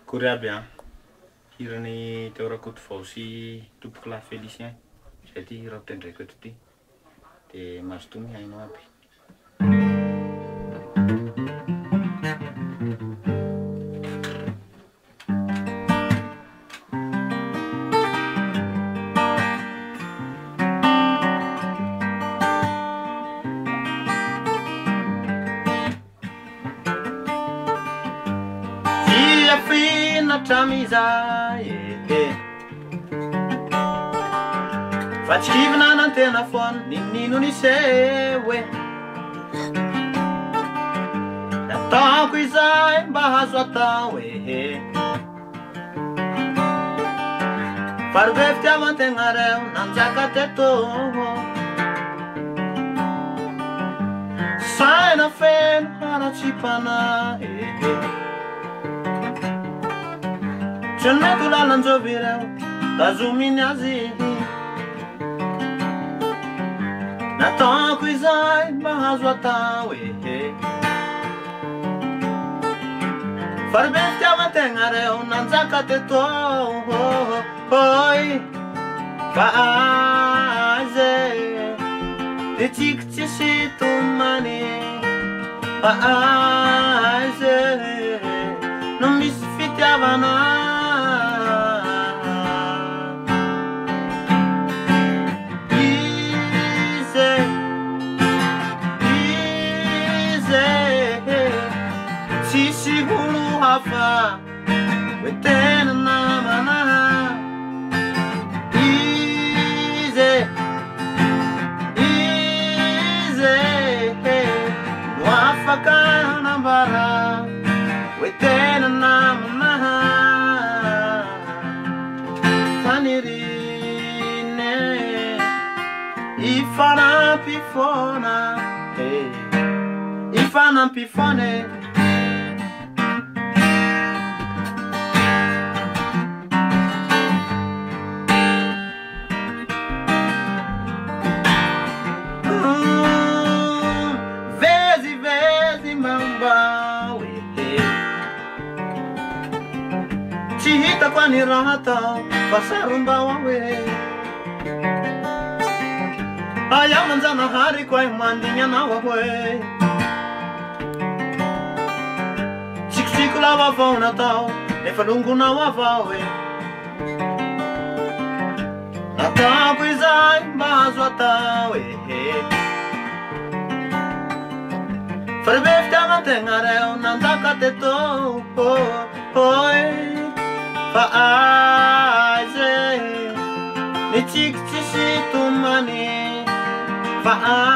Kory aby a hirany teo Rakoto vao sy tompoko la Félicien zay ty hira tendreko eto ty de mazotoa mihainao aby. Tramiza fa tsy kivina nantena foana ninino nise hoe nataoko izay mba hazo atao hoe farovy fitiavan-tegna reo nanjaka teto saina feno haratsipana C'è tu la lancio vireo da zoomini azi na tanko izay mba hazo atao farobe fitiavan-tegna reo nanjaka teto oi fa aze de tiky tsisy tomany aze no misy fitiavana Siguro hafa within namana easy wafaka nambara within namana fanirine ifana pifona ifana pifone Chihita kwa ni rahata pasarumba wawe Aya manzana hari kwa imandinya na wawe Chiksiku la wavona tao Nefalungu na wavawe Nataku izai mbazo atawe Farebefti amantenga reo nandaka teto Oi Faaze ni tiky tsisy tomany Faaze